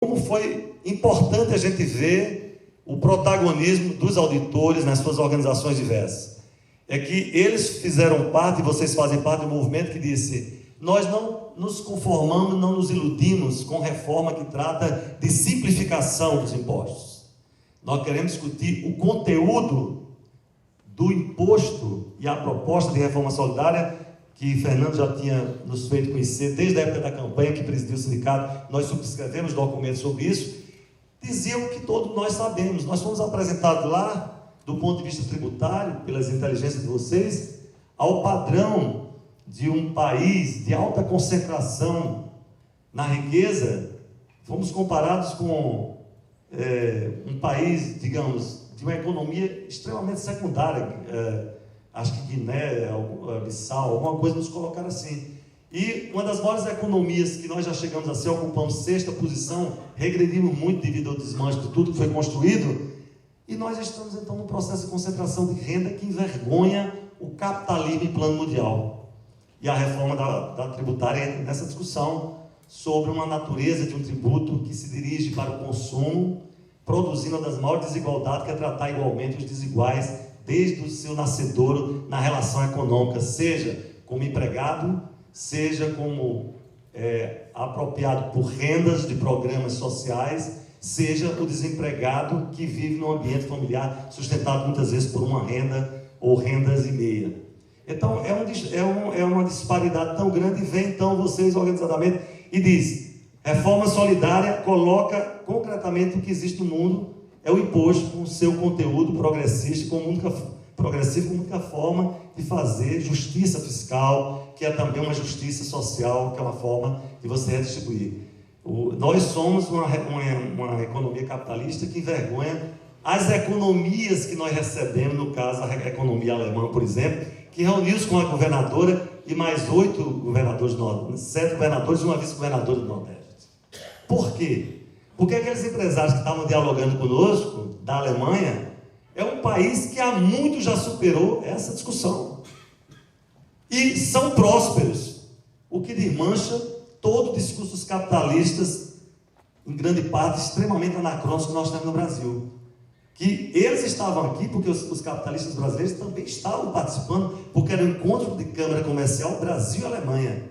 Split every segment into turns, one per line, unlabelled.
Como foi importante a gente ver o protagonismo dos auditores nas suas organizações diversas. É que eles fizeram parte, e vocês fazem parte do movimento que disse: nós não nos conformamos, não nos iludimos com reforma que trata de simplificação dos impostos. Nós queremos discutir o conteúdo do imposto e a proposta de reforma solidária que Fernando já tinha nos feito conhecer desde a época da campanha que presidiu o sindicato. Nós subscrevemos documentos sobre isso. Diziam que todos nós sabemos. Nós fomos apresentados lá, do ponto de vista tributário, pelas inteligências de vocês, ao padrão de um país de alta concentração na riqueza. Fomos comparados com um país, digamos, de uma economia extremamente secundária, acho que Guiné, Bissau, alguma coisa nos colocaram assim. E uma das maiores economias que nós já chegamos a ser, ocupamos sexta posição, regredimos muito devido ao desmanche de tudo que foi construído, e nós estamos então num processo de concentração de renda que envergonha o capitalismo em plano mundial. E a reforma da tributária entra nessa discussão sobre uma natureza de um tributo que se dirige para o consumo, produzindo uma das maiores desigualdades, que é tratar igualmente os desiguais desde o seu nascedouro na relação econômica, seja como empregado, seja como apropriado por rendas de programas sociais, seja o desempregado que vive num ambiente familiar sustentado muitas vezes por uma renda ou rendas e meia. Então é uma disparidade tão grande, e vem então vocês organizadamente e diz: reforma solidária coloca concretamente o que existe no mundo, é o imposto com o seu conteúdo progressista, progressivo, como única forma de fazer justiça fiscal, que é também uma justiça social, que é uma forma de você redistribuir. Nós somos uma economia capitalista que envergonha as economias que nós recebemos, no caso a economia alemã, por exemplo, que reuniu-se com a governadora e mais 8 governadores do Nordeste, 7 governadores e uma vice-governadora do Nordeste. Por quê? Porque aqueles empresários que estavam dialogando conosco, da Alemanha, é um país que há muito já superou essa discussão. E são prósperos, o que desmancha todo o discurso dos capitalistas, em grande parte extremamente anacrônicos, que nós temos no Brasil. Que eles estavam aqui porque os capitalistas brasileiros também estavam participando, porque era um encontro de Câmara Comercial Brasil e Alemanha.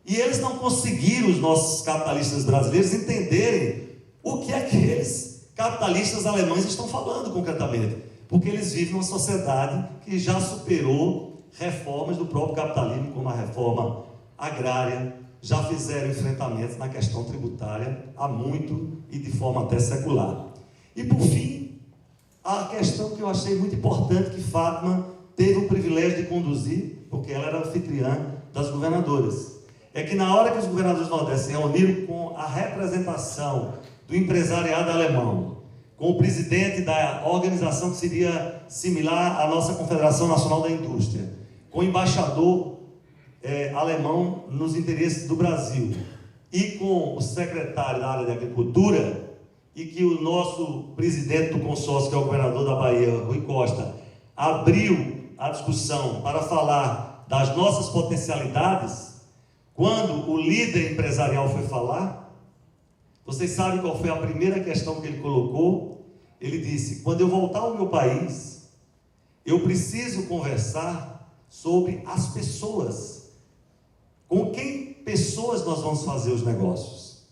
E eles não conseguiram, os nossos capitalistas brasileiros, entenderem o que aqueles capitalistas alemães estão falando concretamente, porque eles vivem numa sociedade que já superou reformas do próprio capitalismo, como a reforma agrária, já fizeram enfrentamentos na questão tributária há muito e de forma até secular. E por fim, a questão que eu achei muito importante, que Fátima teve o privilégio de conduzir, porque ela era anfitriã das governadoras, é que na hora que os governadores do Nordeste se reuniram com a representação do empresariado alemão, com o presidente da organização que seria similar à nossa Confederação Nacional da Indústria, com o embaixador alemão nos interesses do Brasil e com o secretário da área de agricultura, e que o nosso presidente do consórcio, que é o governador da Bahia, Rui Costa, abriu a discussão para falar das nossas potencialidades. Quando o líder empresarial foi falar, vocês sabem qual foi a primeira questão que ele colocou? Ele disse: quando eu voltar ao meu país, eu preciso conversar sobre as pessoas. Com quem pessoas nós vamos fazer os negócios?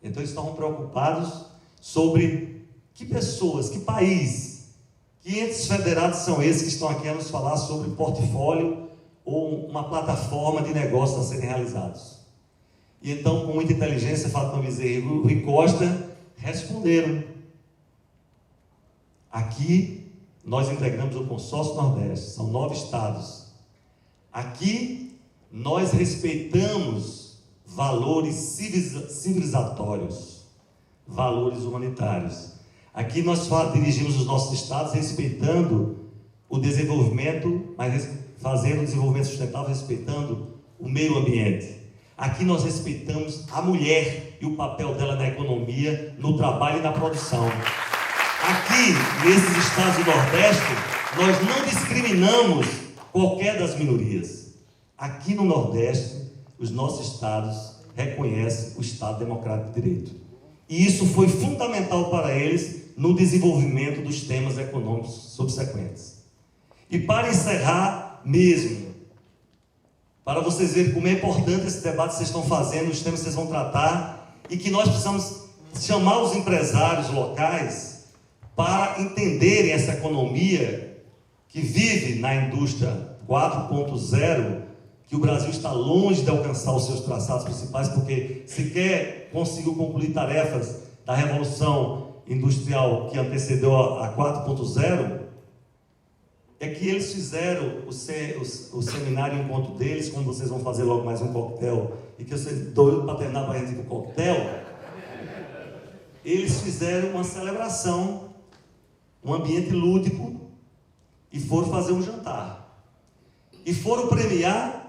Então eles estavam preocupados sobre que pessoas, que país, que entes federados são esses que estão aqui a nos falar sobre portfólio ou uma plataforma de negócios a serem realizados. E então, com muita inteligência, Fátima Bezerra e Rui Costa responderam: aqui nós integramos o Consórcio Nordeste, são 9 estados. Aqui nós respeitamos valores civilizatórios, valores humanitários. Aqui nós dirigimos os nossos estados respeitando o desenvolvimento, mas fazendo o desenvolvimento sustentável, respeitando o meio ambiente. Aqui nós respeitamos a mulher e o papel dela na economia, no trabalho e na produção. Aqui, nesses estados do Nordeste, nós não discriminamos qualquer das minorias. Aqui no Nordeste, os nossos estados reconhecem o Estado Democrático de Direito. E isso foi fundamental para eles no desenvolvimento dos temas econômicos subsequentes. E para encerrar mesmo, para vocês verem como é importante esse debate que vocês estão fazendo, os temas que vocês vão tratar, e que nós precisamos chamar os empresários locais para entenderem essa economia que vive na indústria 4.0, que o Brasil está longe de alcançar os seus traçados principais, porque sequer conseguiu concluir tarefas da revolução industrial que antecedeu a 4.0, é que eles fizeram o seminário encontro deles, como vocês vão fazer logo mais um coquetel, e que eu sei doido para terminar para a gente com o coquetel, eles fizeram uma celebração, um ambiente lúdico, e foram fazer um jantar. E foram premiar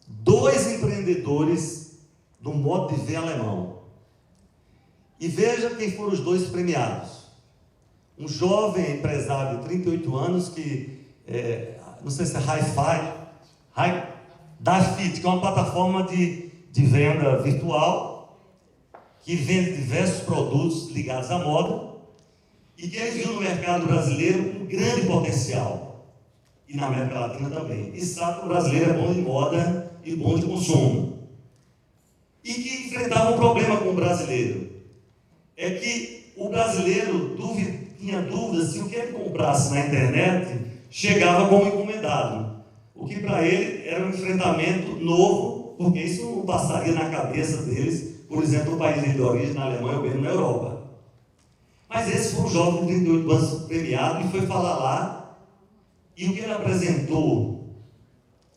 2 empreendedores do modo de ver alemão. E veja quem foram os 2 premiados. Um jovem empresário de 38 anos que, não sei se é Dafit, que é uma plataforma de venda virtual, que vende diversos produtos ligados à moda, e que ele viu no mercado brasileiro um grande potencial, e na América Latina também, e sabe que o brasileiro é bom de moda e bom de consumo, e que enfrentava um problema com o brasileiro, é que o brasileiro tinha dúvidas se o que ele comprasse na internet chegava como encomendado, o que para ele era um enfrentamento novo, porque isso não passaria na cabeça deles, por exemplo, no país de origem, na Alemanha ou mesmo na Europa. Mas esse foi um jovem de 38 anos premiado e foi falar lá, e o que ele apresentou,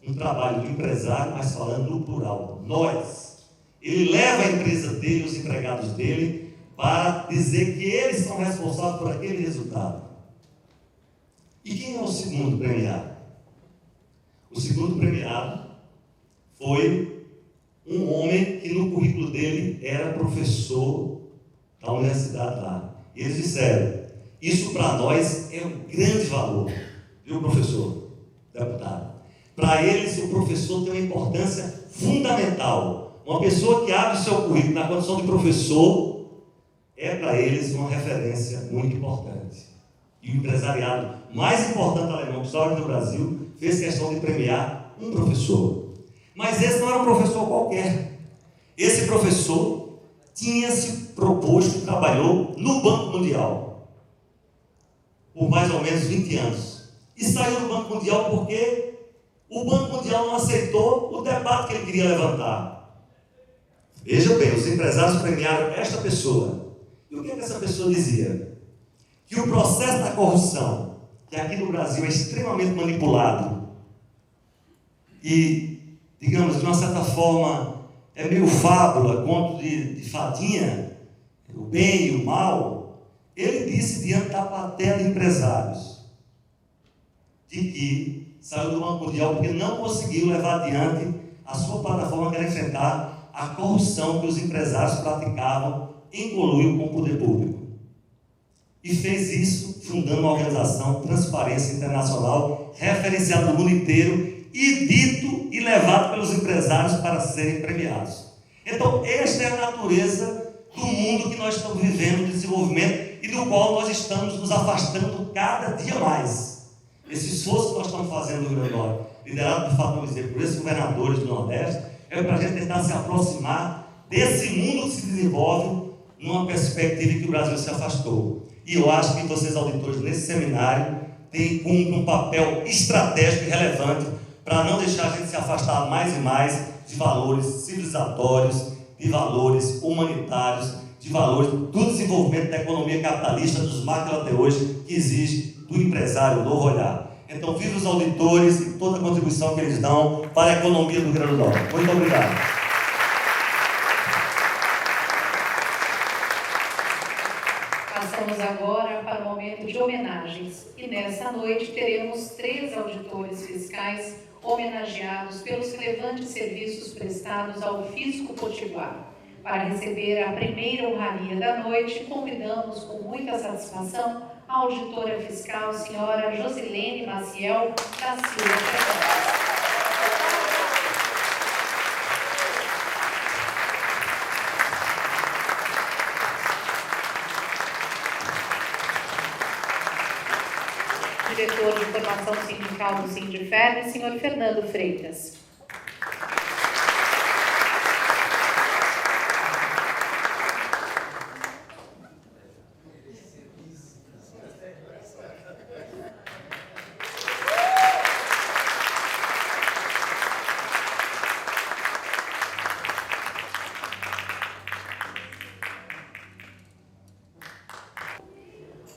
um trabalho de empresário, mas falando no plural, nós. Ele leva a empresa dele, os empregados dele, para dizer que eles são responsáveis por aquele resultado. E quem é o segundo premiado? O segundo premiado foi um homem que no currículo dele era professor da universidade lá. E eles disseram, isso para nós é um grande valor, viu, professor, deputado? Para eles, o professor tem uma importância fundamental. Uma pessoa que abre o seu currículo na condição de professor é para eles uma referência muito importante. E o empresariado mais importante alemão, história do Brasil, fez questão de premiar um professor. Mas esse não era um professor qualquer. Esse professor tinha se proposto e trabalhou no Banco Mundial por mais ou menos 20 anos. E saiu do Banco Mundial porque o Banco Mundial não aceitou o debate que ele queria levantar. Veja bem, os empresários premiaram esta pessoa. E o que essa pessoa dizia? Que o processo da corrupção, que aqui no Brasil é extremamente manipulado e, digamos, de uma certa forma, é meio fábula, conto de fadinha, o bem e o mal, ele disse diante da plateia de empresários de que saiu do Banco Mundial porque não conseguiu levar adiante a sua plataforma que era enfrentar a corrupção que os empresários praticavam em conluio com o poder público. E fez isso fundando uma organização Transparência Internacional, referenciada no mundo inteiro e dito e levado pelos empresários para serem premiados. Então, esta é a natureza do mundo que nós estamos vivendo, de desenvolvimento, e do qual nós estamos nos afastando cada dia mais. Esse esforço que nós estamos fazendo no Rio Grande do Norte, liderado por Fábio Bezerra, por esses governadores do Nordeste, é para a gente tentar se aproximar desse mundo que se desenvolve numa perspectiva em que o Brasil se afastou. E eu acho que vocês, auditores, nesse seminário, cumprem um papel estratégico e relevante para não deixar a gente se afastar mais e mais de valores civilizatórios, de valores humanitários, de valores do desenvolvimento da economia capitalista, dos marcos até hoje, que exige do empresário novo olhar. Então, viva os auditores e toda a contribuição que eles dão para a economia do Rio Grande do Norte. Muito obrigado.
Passamos agora para o momento de homenagens. E nesta noite teremos 3 auditores fiscais homenageados pelos relevantes serviços prestados ao Fisco Potiguar. Para receber a primeira honraria da noite, convidamos com muita satisfação a auditora fiscal, senhora Josilene Maciel da Silva Fernandes. diretor de formação sindical do Sindifed, senhor Fernando Freitas.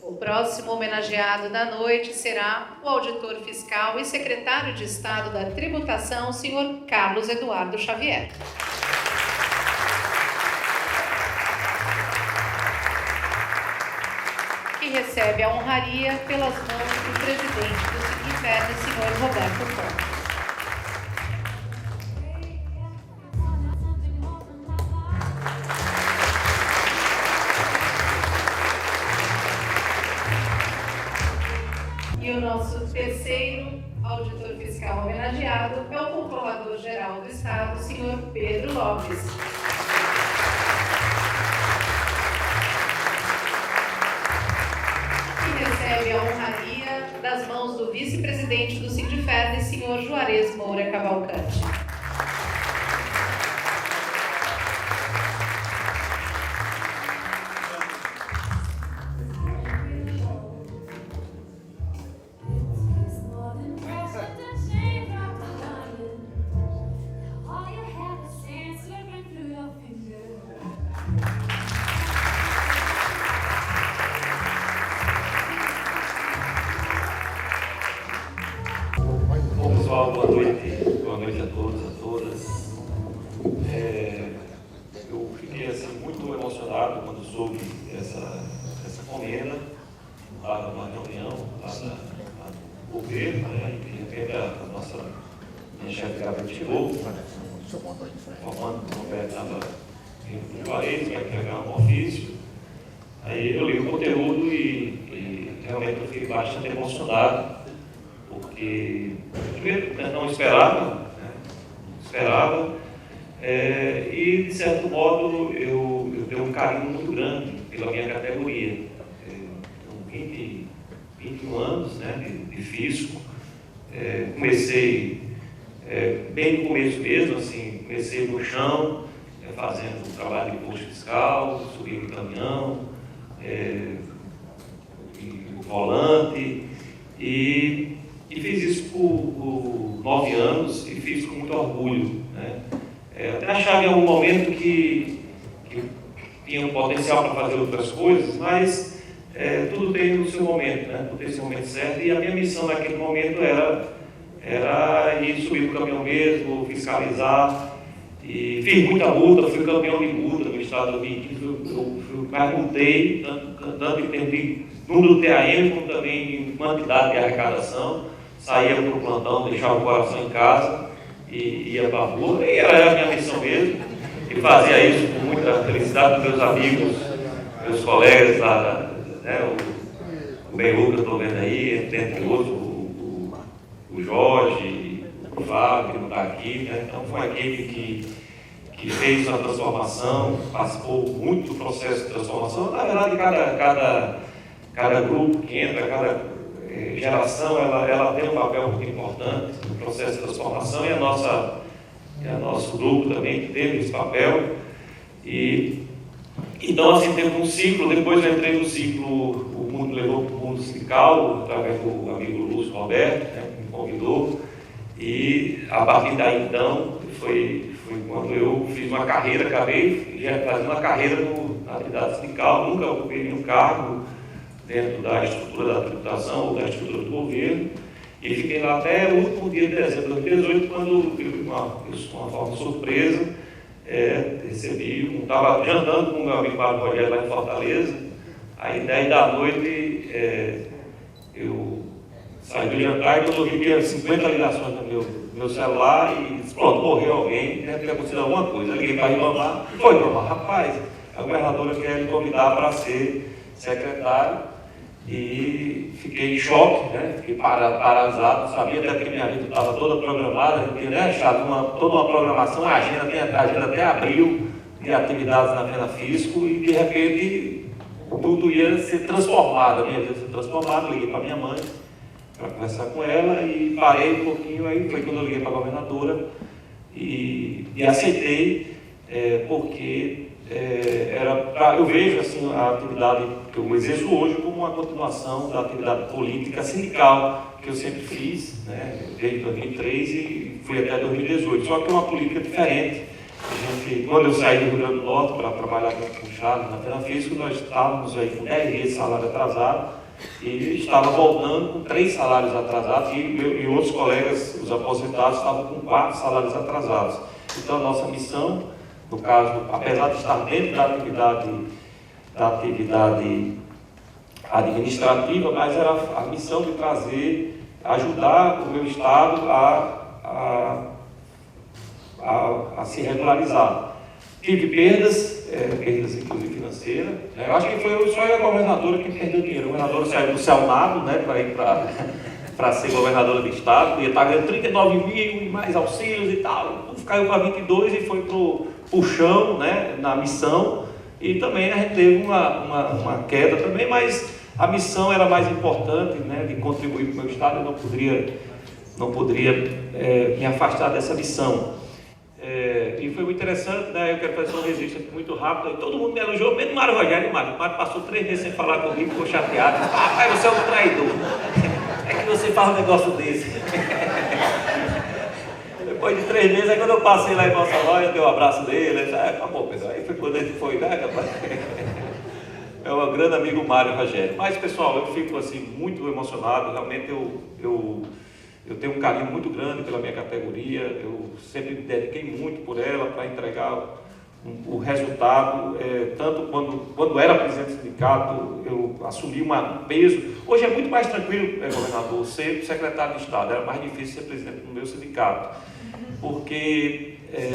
O próximo homenageado da noite será o auditor fiscal e secretário de Estado da Tributação, senhor Carlos Eduardo Xavier. Que recebe a honraria pelas mãos do presidente do Sindifed, senhor Roberto Fontes. E o nosso terceiro auditor fiscal homenageado é o Controlador-Geral do Estado, senhor Pedro Lopes. Que recebe a honraria das mãos do vice-presidente do Sindifed, senhor Juarez Moura Cavalcante.
Bom, pessoal, boa noite a todos, a todas. Eu fiquei assim, muito emocionado quando soube essa comenda, lá numa reunião, lá no governo, né, e de repente minha chefe de gabinete chegou, formando o Roberto estava indo para o Juarez, vai entregar um ofício. Aí eu li o conteúdo e realmente eu fiquei bastante emocionado, porque primeiro não esperava, e de certo modo eu tenho um carinho muito grande pela minha categoria. Tenho 21 anos, né, de fisco. Comecei bem no começo mesmo, assim, comecei no chão, fazendo trabalho de posto fiscal, subindo caminhão, volante, e fiz isso por 9 anos e fiz com muito orgulho, né? Até achava em algum momento que tinha um potencial para fazer outras coisas, mas tudo tem o seu momento, né? Tudo tem o seu momento certo, e a minha missão naquele momento era ir subir no caminhão mesmo, fiscalizar, e fiz muita multa, fui campeão de multa no estado de 2015, eu mais multei, tanto em termos de número do TAM, como também em quantidade de arrecadação. Saía para o plantão, deixava o coração em casa e ia para a rua, e era a minha missão mesmo, e fazia isso com muita felicidade com meus amigos, meus colegas, né, o Benhu que eu estou vendo aí, entre outros, o Jorge, o Fábio, que está aqui, né? Então foi aquele que fez uma transformação, participou muito do processo de transformação. Na verdade, cada grupo que entra, cada geração, ela tem um papel muito importante no processo de transformação, e nosso grupo também que teve esse papel. Então, assim, teve um ciclo. Depois eu entrei no ciclo, o mundo levou para o mundo sindical, através do amigo Lúcio Roberto, né, que me convidou, e a partir daí, então, foi quando eu fiz uma carreira, acabei já fazendo uma carreira na atividade sindical, nunca ocupei nenhum cargo dentro da estrutura da tributação ou da estrutura do governo, e fiquei lá até o último dia de dezembro de 2018, quando uma forma surpresa, estava jantando com o meu amigo Mário Rogério lá em Fortaleza, aí 10 da noite eu saí do jantar e eu vi 50 ligações no meu celular e disse, pronto, morreu alguém, deve ter acontecido alguma coisa. Eu liguei para a Ribamar, foi Ribamar, rapaz, a governadora quer me convidar para ser secretário. E fiquei em choque, né? Fiquei paralisado, sabia até que minha vida estava toda programada, eu tinha achado toda uma programação, uma agenda, minha agenda até abril, de atividades na Fena Fisco, e de repente tudo ia ser transformado, a minha vida ia ser transformada. Liguei para minha mãe para conversar com ela e parei um pouquinho, aí foi quando eu liguei para a governadora e aceitei, porque eu vejo assim, a atividade que eu exerço hoje como uma continuação da atividade política sindical que eu sempre fiz, né, desde 2003 e fui até 2018, só que é uma política diferente. Quando eu saí do Rio Grande do Norte para trabalhar com o Charles na Feira Física, nós estávamos aí com 10 dias de salário atrasado e estava voltando com 3 salários atrasados e outros colegas, os aposentados, estavam com 4 salários atrasados. Então a nossa missão, no caso, apesar de estar dentro da atividade administrativa, mas era a missão de ajudar o meu estado a se regularizar. Tive perdas inclusive financeiras. Eu acho que foi só a governadora que perdeu dinheiro. A governadora saiu do Celnado, né, para ir para ser governadora do estado, ia estar ganhando 39 mil e mais auxílios e tal. Caiu para 22 e foi para o chão, né, na missão. E também a gente teve uma queda também, mas a missão era mais importante, né, de contribuir para o meu estado. Eu não poderia me afastar dessa missão. E foi muito interessante, né? Eu quero fazer um registro aqui muito rápido. E todo mundo me elogiou, menos o Mário Rogério. O Mário passou 3 meses sem falar comigo, ficou chateado. Disse: rapaz, você é um traidor. É que você faz um negócio desse. Depois de 3 meses, aí quando eu passei lá em Mossoró, eu dei um abraço dele. Ele disse: acabou, pessoal. Aí foi quando ele foi, né, rapaz? É um grande amigo Mário Rogério. Mas, pessoal, eu fico assim muito emocionado. Realmente eu tenho um carinho muito grande pela minha categoria, eu sempre me dediquei muito por ela para entregar o resultado, tanto quando era presidente do sindicato, eu assumi um peso. Hoje é muito mais tranquilo, governador, ser secretário de Estado, era mais difícil ser presidente do meu sindicato, porque